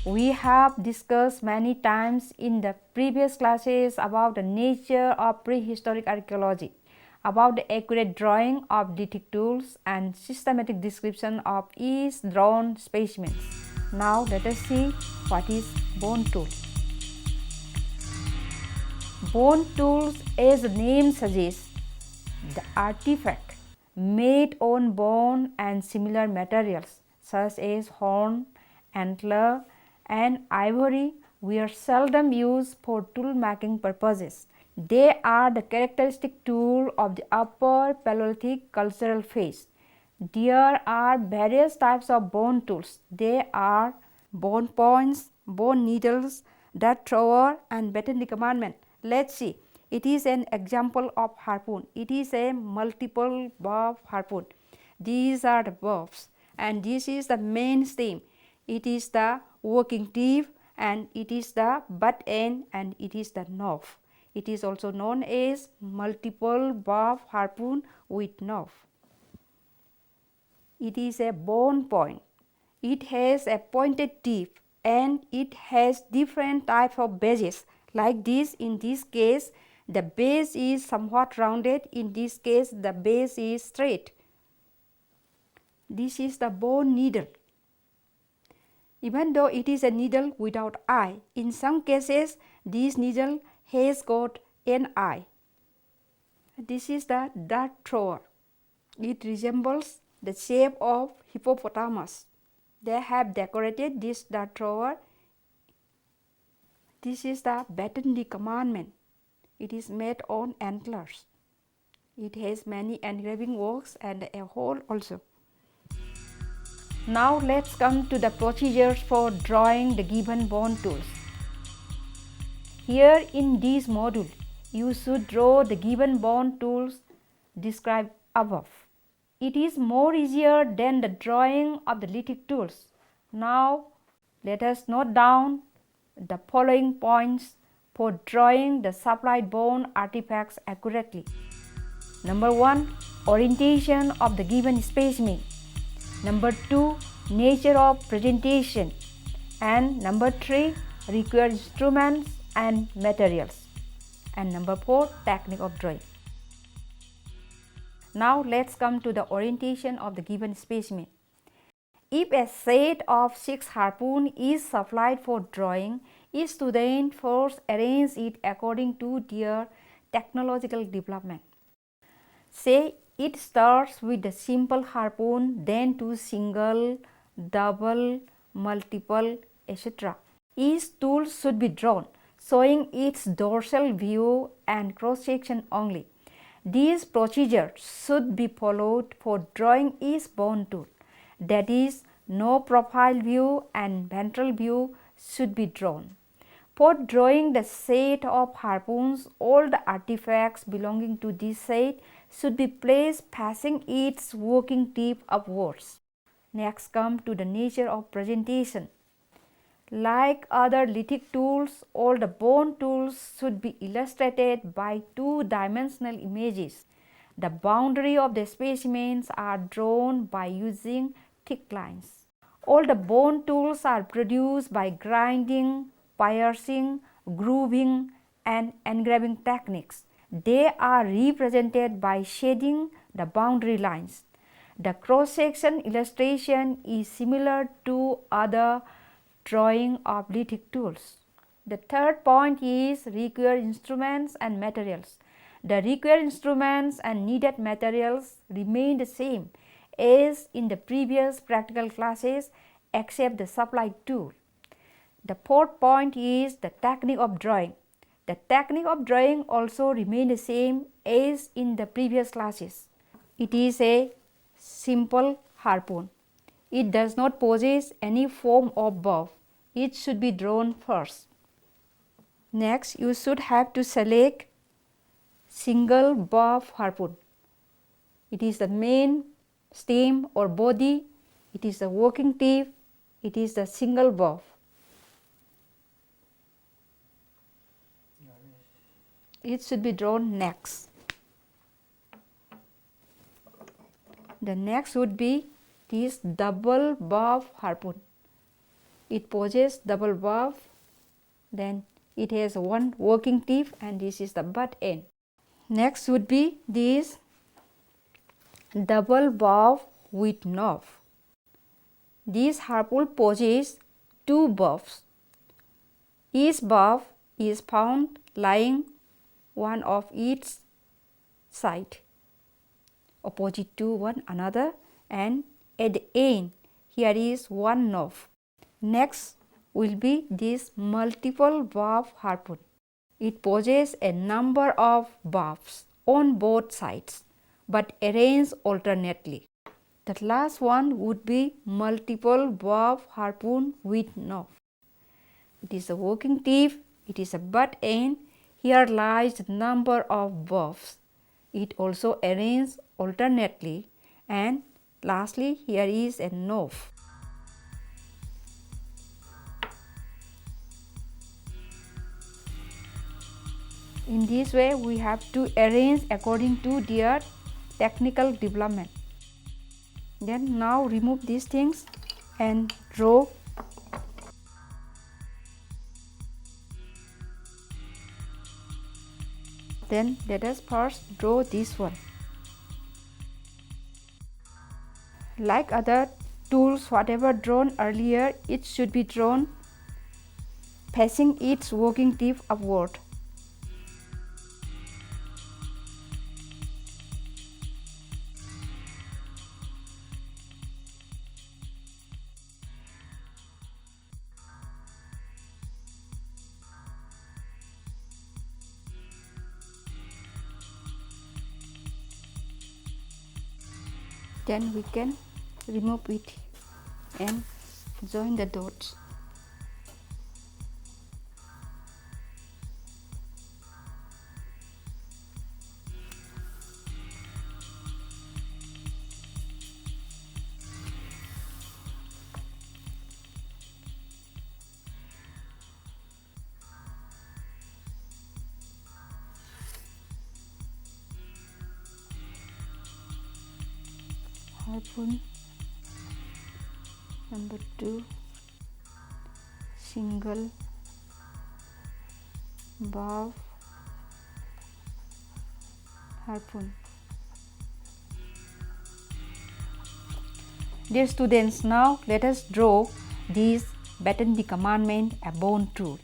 We have discussed many times in the previous classes about the nature of prehistoric archaeology, about the accurate drawing of lithic tools and systematic description of each drawn specimens. Now let us see what is bone tool. Bone tools, as the name suggests, the artifact made on bone and similar materials such as horn, antler and ivory were seldom used for tool making purposes. They are the characteristic tool of the upper Paleolithic cultural phase. There are various types of bone tools. They are bone points, bone needles, dart thrower and baton de commandment. Let's see. It is an example of harpoon. It is a multiple bob harpoon. These are the bobs and this is the main stem. It is the working tip and it is the butt end and it is the knob. It is also known as multiple bob harpoon with knob. It is a bone point. It has a pointed tip and it has different types of bases. Like this, in this case, the base is somewhat rounded. In this case, the base is straight. This is the bone needle. Even though it is a needle without eye, in some cases, this needle has got an eye. This is the dart thrower. It resembles the shape of hippopotamus. They have decorated this dart thrower. This is the baton de commandment. It is made on antlers. It has many engraving works and a hole also. Now let's come to the procedures for drawing the given bone tools. Here in this module, you should draw the given bone tools described above. It is more easier than the drawing of the lithic tools. Now let us note down the following points for drawing the supplied bone artifacts accurately. Number 1. Orientation of the given specimen. Number 2. Nature of presentation. And number 3. Required instruments and materials. And number 4. Technique of drawing. Now let's come to the orientation of the given specimen. If a set of 6 harpoon is supplied for drawing, each student first arrange it according to their technological development. Say it starts with the simple harpoon, then to single, double, multiple, etc. Each tool should be drawn, showing its dorsal view and cross-section only. These procedures should be followed for drawing each bone tool. That is, no profile view and ventral view should be drawn. For drawing the set of harpoons, all the artifacts belonging to this set should be placed facing its working tip upwards. Next come to the nature of presentation. Like other lithic tools, all the bone tools should be illustrated by two-dimensional images. The boundary of the specimens are drawn by using thick lines. All the bone tools are produced by grinding, piercing, grooving and engraving techniques. They are represented by shading the boundary lines. The cross-section illustration is similar to other drawing of lithic tools. The third point is required instruments and materials. The required instruments and needed materials remain the same as in the previous practical classes except the supplied tool. The fourth point is the technique of drawing. The technique of drawing also remains the same as in the previous classes. It is a simple harpoon. It does not possess any form of bob. It should be drawn first. Next, you should have to select single bob harpoon. It is the main stem or body. It is the working tip. It is the single bob. It should be drawn next. The next would be this double bob harpoon. It possesses double valve, then it has one working tip, and this is the butt end. Next would be this double valve with knob. This harpoon possesses two valves. Each valve is found lying one of each side, opposite to one another, and at the end here is one knob. Next will be this multiple valve harpoon. It possesses a number of valves on both sides but arranged alternately. The last one would be multiple valve harpoon with knob. It is a working tip, it is a butt end. Here lies the number of valves. It also arranged alternately, and lastly here is a knob. In this way we have to arrange according to their technical development. Then now remove these things and draw. Then let us first draw this one. Like other tools, whatever drawn earlier, it should be drawn facing its working tip upward. Then we can remove it and join the dots. Harpoon number 2, single valve harpoon. Dear students, now let us draw this batten the commandment abound tool.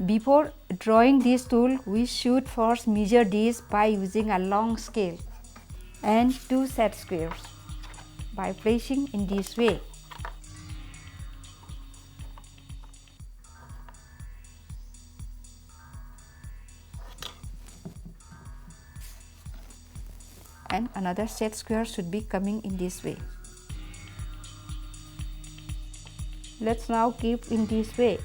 Before drawing this tool, we should first measure this by using a long scale and two set squares by placing in this way. And another set square should be coming in this way. Let's now keep in this way.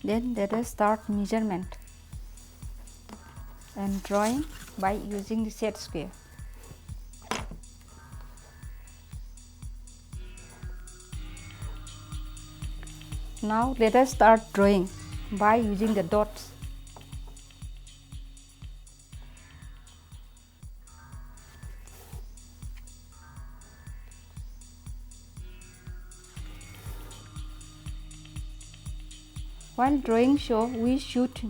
Then let us start measurement and drawing by using the set square. Now let us start drawing by using the dots. While drawing show, we should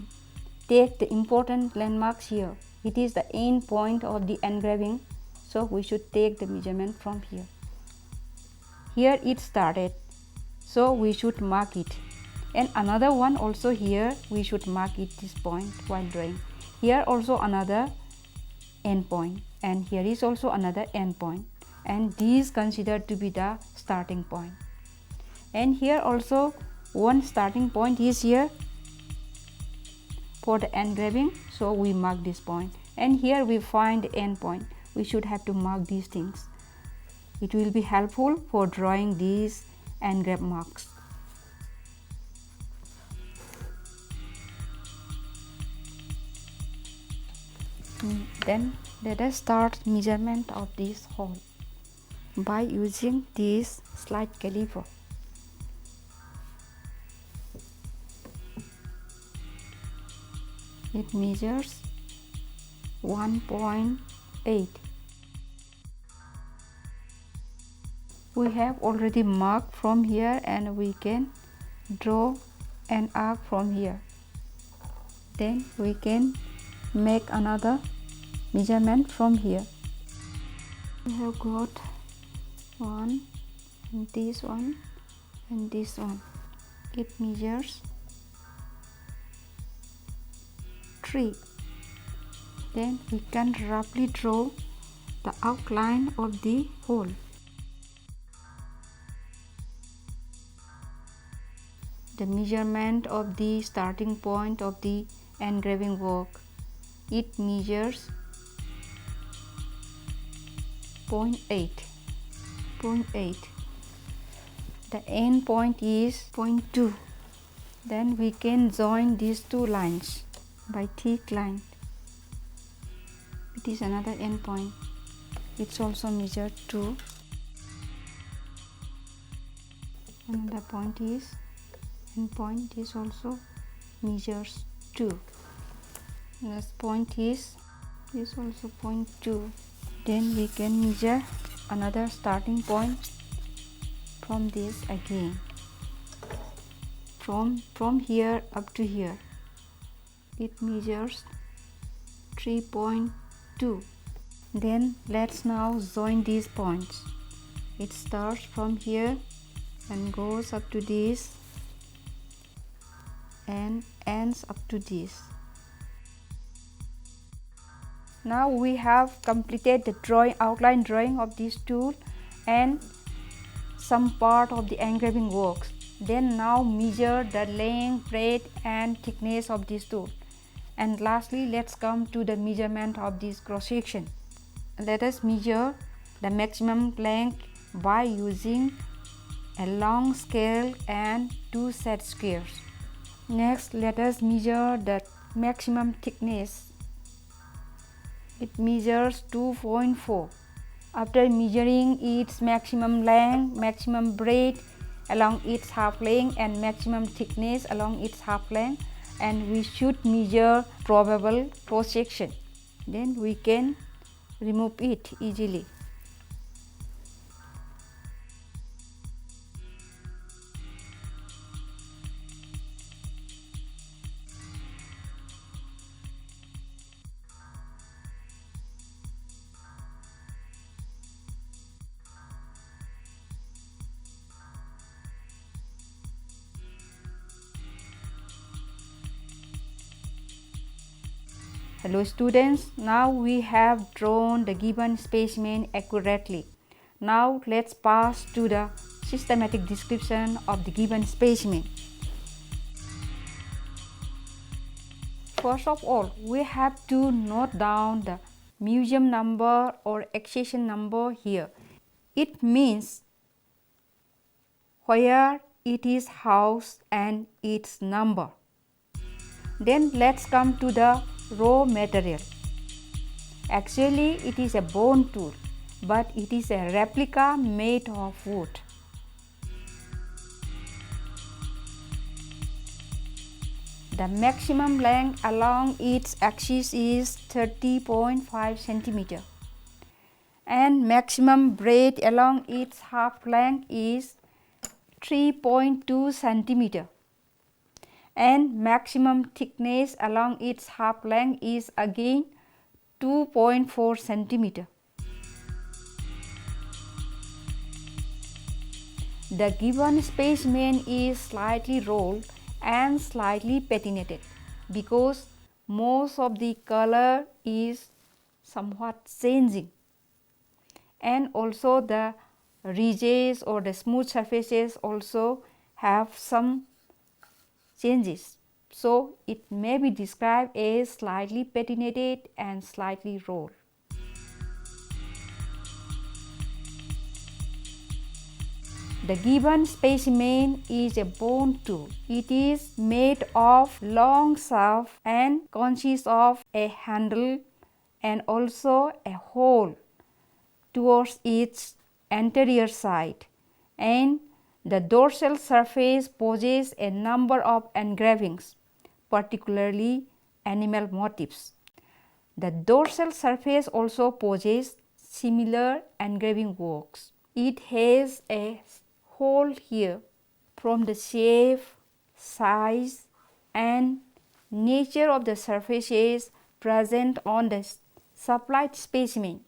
take the important landmarks here. It is the end point of the engraving, so we should take the measurement from here. Here it started, so we should mark it. And another one also here, we should mark it this point while drawing. Here also another end point, and here is also another end point, and these considered to be the starting point. And here also one starting point is here for the engraving, so we mark this point, and here we find the end point. We should have to mark these things. It will be helpful for drawing these engrave marks. Then let us start measurement of this hole by using this slide caliper. It measures 1.8. We have already marked from here and we can draw an arc from here. Then we can make another measurement from here. We have got one and this one and this one. It measures 3. Then we can roughly draw the outline of the hole. The measurement of the starting point of the engraving work. It measures 0.8. The end point is 0.2. Then we can join these two lines by thick line. It is another end point. It's also measured 2. Another point is end point is also measures 2. Next point is also 0.2. Then we can measure another starting point from this again. From here up to here. It measures 3.2. Then let's now join these points. It starts from here and goes up to this and ends up to this. Now we have completed the outline drawing of this tool and some part of the engraving works. Then now measure the length, breadth and thickness of this tool. And lastly, let's come to the measurement of this cross section. Let us measure the maximum length by using a long scale and 2 set squares. Next, let us measure the maximum thickness. It measures 2.4. After measuring its maximum length, maximum breadth along its half length and maximum thickness along its half length, and we should measure probable cross section. Then we can remove it easily. Hello students, now we have drawn the given specimen accurately. Now let's pass to the systematic description of the given specimen. First of all, we have to note down the museum number or accession number here. It means where it is housed and its number. Then let's come to the raw material. Actually, it is a bone tool, but it is a replica made of wood. The maximum length along its axis is 30.5 cm and maximum breadth along its half length is 3.2 cm. And maximum thickness along its half length is again 2.4 cm. The given specimen is slightly rolled and slightly patinated because most of the color is somewhat changing, and also the ridges or the smooth surfaces also have some changes, so it may be described as slightly patinated and slightly rolled. The given specimen is a bone tool. It is made of long shaft and consists of a handle and also a hole towards its anterior side, and the dorsal surface possesses a number of engravings, particularly animal motifs. The dorsal surface also possesses similar engraving works. It has a hole here. From the shape, size and nature of the surfaces present on the supplied specimen,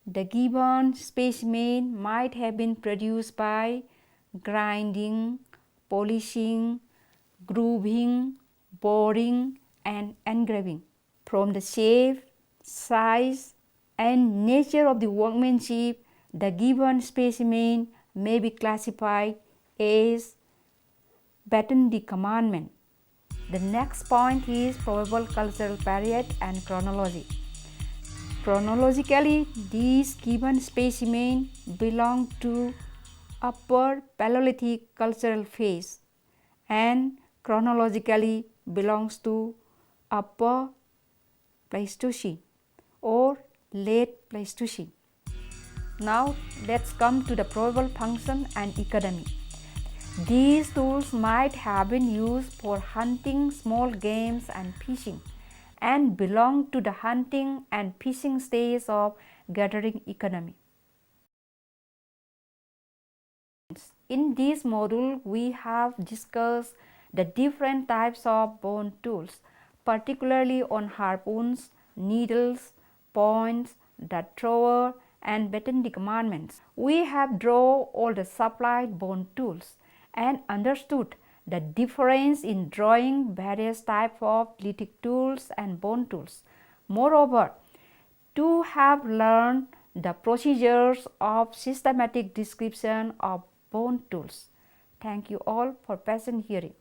the given specimen might have been produced by grinding, polishing, grooving, boring and engraving. From the shape, size and nature of the workmanship, the given specimen may be classified as baton de commandement. The next point is probable cultural period and chronology. Chronologically, these given specimens belong to Upper Paleolithic cultural phase and chronologically belongs to Upper Pleistocene or Late Pleistocene. Now let's come to the probable function and economy. These tools might have been used for hunting small games and fishing and belong to the hunting and fishing stage of gathering economy. In this module, we have discussed the different types of bone tools, particularly on harpoons, needles, points, dart thrower and baton de commandments. We have drawn all the supplied bone tools and understood the difference in drawing various types of lithic tools and bone tools. Moreover, to have learned the procedures of systematic description of bone tools. Thank you all for patient hearing.